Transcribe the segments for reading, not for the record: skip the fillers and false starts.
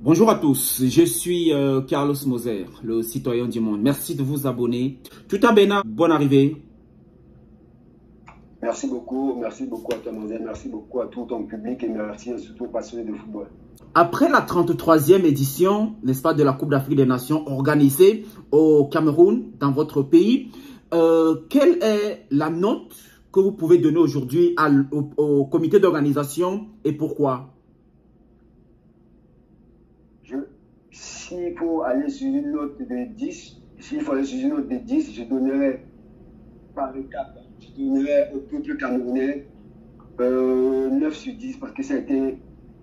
Bonjour à tous, je suis Carlos Moser, le citoyen du monde. Merci de vous abonner. Tout à Bénin, bonne arrivée. Merci beaucoup à toi Moser, merci beaucoup à tout ton public et merci surtout aux passionnés de football. Après la 33e édition, n'est-ce pas, de la Coupe d'Afrique des Nations organisée au Cameroun, dans votre pays, quelle est la note que vous pouvez donner aujourd'hui au comité d'organisation et pourquoi? S'il faut aller sur une note de 10, je donnerais par étape, je donnerais au peuple camerounais 9 sur 10 parce que ça a été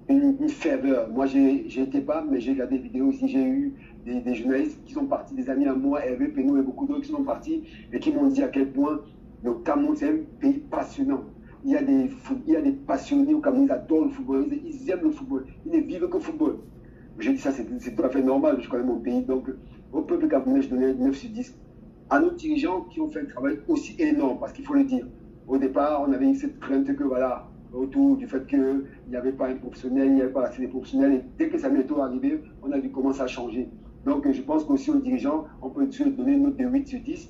une ferveur. Moi, j'ai été pas, mais j'ai regardé des vidéos aussi. J'ai eu des journalistes qui sont partis, des amis à moi, Hervé Penaud et beaucoup d'autres qui sont partis et qui m'ont dit à quel point le Cameroun, c'est un pays passionnant. Il y a des passionnés au Cameroun, ils adorent le football, ils aiment le football, ils ne vivent que le football. J'ai dit ça, c'est tout à fait normal, je connais mon pays. Donc, au peuple camerounais, je donnais 9 sur 10. À nos dirigeants qui ont fait un travail aussi énorme, parce qu'il faut le dire. Au départ, on avait cette crainte que, voilà, autour du fait qu'il n'y avait pas un professionnel, il n'y avait pas assez de professionnels. Et dès que ça m'est arrivé, on a dû commencer à changer. Donc, je pense qu'aussi aux dirigeants, on peut donner une note de 8 sur 10.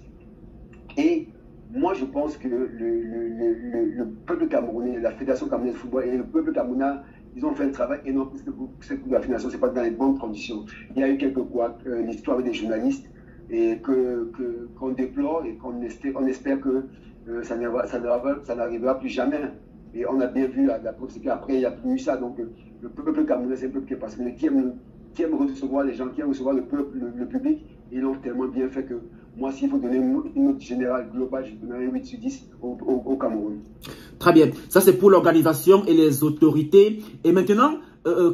Et moi, je pense que le peuple camerounais, la Fédération camerounaise de football et le peuple camerounais, ils ont fait un travail énorme parce que cette Coupe d'Afrique des Nations, ce n'est pas dans les bonnes conditions. Il y a eu quelques couacs, l'histoire avec des journalistes, et qu'on déplore et qu'on espère que ça n'arrivera plus jamais. Et on a bien vu qu'après, il n'y a plus eu ça. Donc, le peuple camerounais, c'est un peuple qui est passionné, qui aime recevoir les gens, qui aime recevoir le peuple, le public. Et ils l'ont tellement bien fait que moi, s'il faut donner une note générale globale, je donnerai 8 sur 10 au Cameroun. Très bien. Ça, c'est pour l'organisation et les autorités. Et maintenant,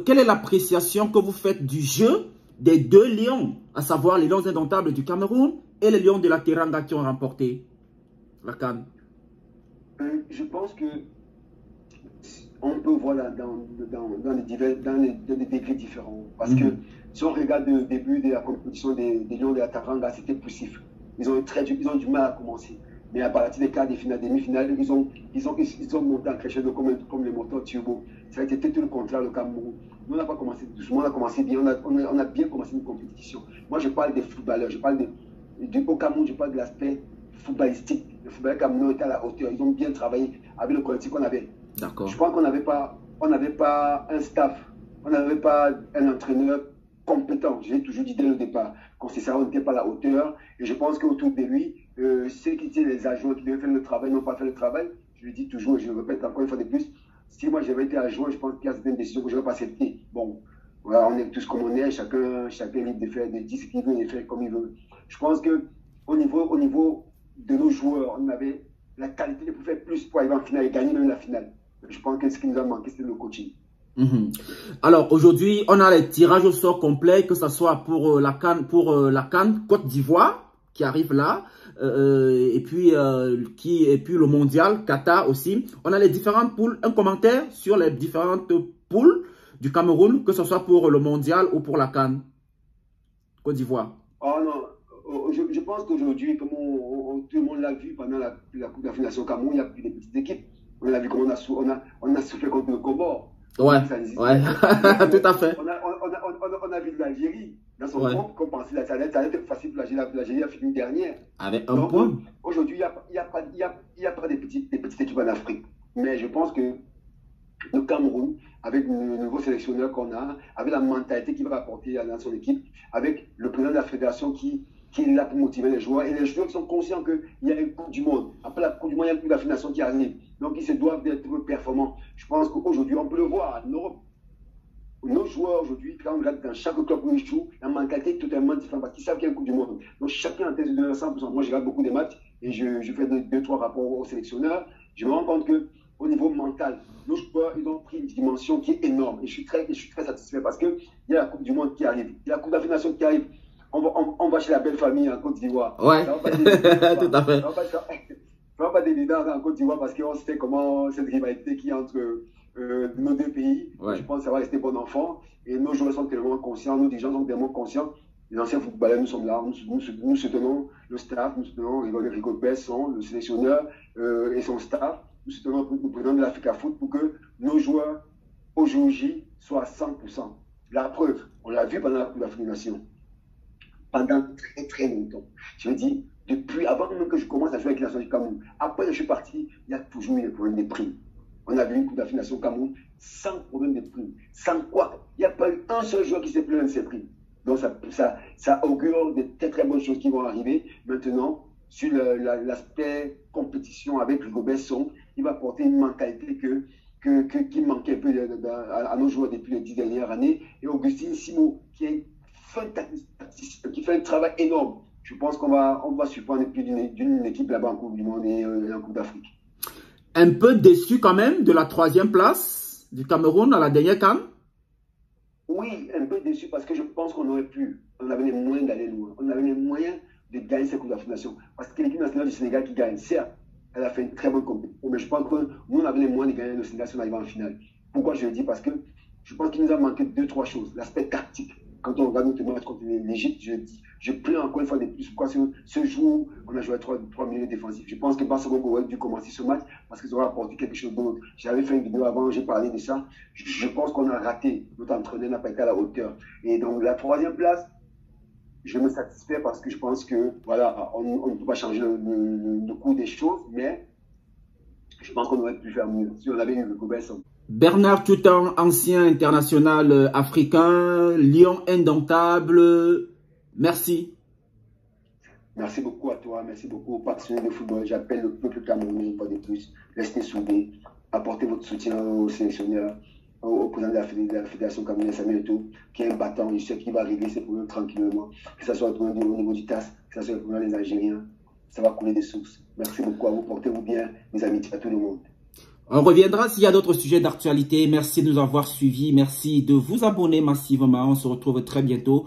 quelle est l'appréciation que vous faites du jeu des deux lions, à savoir les Lions indomptables du Cameroun et les Lions de la Teranga qui ont remporté la CAN? Je pense que on peut voir dans les degrés différents. Parce que si on regarde le début de la compétition des Lions de la Teranga, c'était poussif. Ils ont du mal à commencer. Mais à partir des quarts, des finales, des demi-finales, ils ont monté en crescendo comme les moteurs turbo. Ça a été tout le contraire, le Cameroun. Nous, on n'a pas commencé doucement, on a commencé bien, on a bien commencé une compétition. Moi, je parle des footballeurs, au Cameroun, je parle de l'aspect footballistique. Les footballeurs camerounais étaient à la hauteur, ils ont bien travaillé avec le collectif qu'on avait. D'accord. Je pense qu'on n'avait pas un staff, on n'avait pas un entraîneur compétent. J'ai toujours dit dès le départ qu'on n'était pas à la hauteur. Et je pense qu'autour de lui, ceux qui étaient les agents qui devaient faire le travail n'ont pas fait le travail. Je le dis toujours et je le répète encore une fois de plus. Si moi j'avais été agent, je pense qu'il y a certaines décisions que je n'aurais pas acceptées. Bon, voilà, on est tous comme on est, chacun est libre de faire, de dire ce qu'il veut et de faire comme il veut. Je pense qu'au niveau de nos joueurs, on avait la qualité pour faire plus pour arriver en finale et gagner même la finale. Je pense que ce qui nous a manqué, c'était le coaching. Alors aujourd'hui, on a les tirages au sort complets, que ce soit pour la CAN Côte d'Ivoire qui arrive là, et puis le mondial Qatar aussi. On a les différentes poules. Un commentaire sur les différentes poules du Cameroun, que ce soit pour le mondial ou pour la CAN Côte d'Ivoire. Oh non, je pense qu'aujourd'hui, comme tout le monde l'a vu pendant la Coupe d'Afrique des Nations au Cameroun, il n'y a plus de petites équipes. On a vu comment on a souffert contre le Comore. Ouais, ouais. Tout à fait. On a vu l'Algérie dans son groupe, qu'on pensait que ça allait être facile pour l'Algérie a fini dernière. Avec un point. Aujourd'hui, il n'y a pas de petites équipes en Afrique. Mais je pense que le Cameroun, avec le nouveau sélectionneur qu'on a, avec la mentalité qu'il va apporter dans son équipe, avec le président de la fédération qui est là pour motiver les joueurs, et les joueurs qui sont conscients qu'il y a une Coupe du Monde. Après la Coupe du Monde, il y a une Coupe d'Afrique des Nations qui arrive. Donc, ils se doivent d'être performants. Je pense qu'aujourd'hui, on peut le voir en Europe. Nos joueurs, aujourd'hui, quand on regarde dans chaque club où ils jouent, la mentalité est totalement différente parce qu'ils savent qu'il y a une Coupe du Monde. Donc, chacun en tête de 100%. Moi, je regarde beaucoup des matchs et je fais 2-3 rapports aux sélectionneurs. Je me rends compte qu'au niveau mental, nos joueurs, ils ont pris une dimension qui est énorme. Et je suis très satisfait parce qu'il y a la Coupe du Monde qui arrive. Il y a la Coupe d'Afrique des Nations qui arrive. On va chez la belle famille en Côte d'Ivoire. Ouais, tout à fait. Vraiment pas d'évidence en Côte d'Ivoire parce qu'on sait comment cette rivalité qui est entre nos deux pays. Ouais. Je pense que ça va rester bon enfant. Et nos joueurs sont tellement conscients, nos dirigeants sont tellement conscients. Les anciens footballeurs, nous sommes là, nous soutenons le staff, nous soutenons Rigo Besson, le sélectionneur et son staff. Nous soutenons le président de l'Africa Foot pour que nos joueurs, aujourd'hui, soient à 100%. La preuve, on l'a vu pendant la Coupe d'Afrique des Nations. Pendant très très longtemps. Je veux dire, depuis avant même que je commence à jouer avec la nation du Cameroun, après que je suis parti, il y a toujours eu des problèmes de primes. On a vu une Coupe d'Afrique des Nations au Cameroun sans problème de primes. Sans quoi, il n'y a pas eu un seul joueur qui s'est plaint de ses primes. Donc ça augure de très très bonnes choses qui vont arriver. Maintenant, sur l'aspect compétition avec Hugo Besson, il va porter une mentalité qui manquait un peu à nos joueurs depuis les 10 dernières années. Et Augustin Simo, qui fait un travail énorme. Je pense qu'on va surprendre plus d'une équipe là-bas en Coupe du Monde et en Coupe d'Afrique. Un peu déçu quand même de la 3e place du Cameroun à la dernière CAN? Oui, un peu déçu parce que je pense qu'on aurait pu. On avait les moyens d'aller loin. On avait les moyens de gagner cette Coupe d'Afrique des Nations. Parce que l'équipe nationale du Sénégal qui gagne, certes, elle a fait une très bonne compétition. Mais je pense que nous, on avait les moyens de gagner le Sénégal si on arrivait en finale. Pourquoi je le dis? Parce que je pense qu'il nous a manqué 2-3 choses. L'aspect tactique. Quand on regarde notre match contre l'Égypte, je plains encore une fois de plus. Pourquoi ce jour, on a joué 3 milieux défensifs. Je pense que Barcelone aurait dû commencer ce match parce qu'ils auraient apporté quelque chose d'autre. J'avais fait une vidéo avant, j'ai parlé de ça. Je pense qu'on a raté. Notre entraîneur n'a pas été à la hauteur. Et donc, la 3e place, je me satisfais parce que je pense que, voilà, on ne peut pas changer le cours des choses, mais je pense qu'on aurait pu faire mieux si on avait eu le Gobelson. Bernard Toutan, ancien international africain, Lion indomptable, merci. Merci beaucoup à toi, merci beaucoup aux passionnés de football. J'appelle le peuple camerounais, pas de plus. Restez soudés, apportez votre soutien aux sélectionneurs, au président de la Fédération camerounaise, Samuel Eto'o, qui est un battant. Je sais qu'il va régler ses problèmes tranquillement. Que ce soit au niveau du TAS, que ce soit le problème des Algériens, ça va couler des sources. Merci beaucoup à vous, portez-vous bien, mes amis, à tout le monde. On reviendra s'il y a d'autres sujets d'actualité. Merci de nous avoir suivis. Merci de vous abonner massivement. On se retrouve très bientôt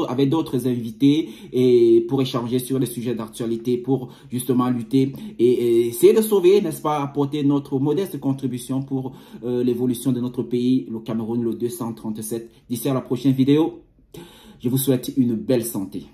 avec d'autres invités et pour échanger sur les sujets d'actualité, pour justement lutter et essayer de sauver, n'est-ce pas, apporter notre modeste contribution pour l'évolution de notre pays, le Cameroun, le 237. D'ici à la prochaine vidéo, je vous souhaite une belle santé.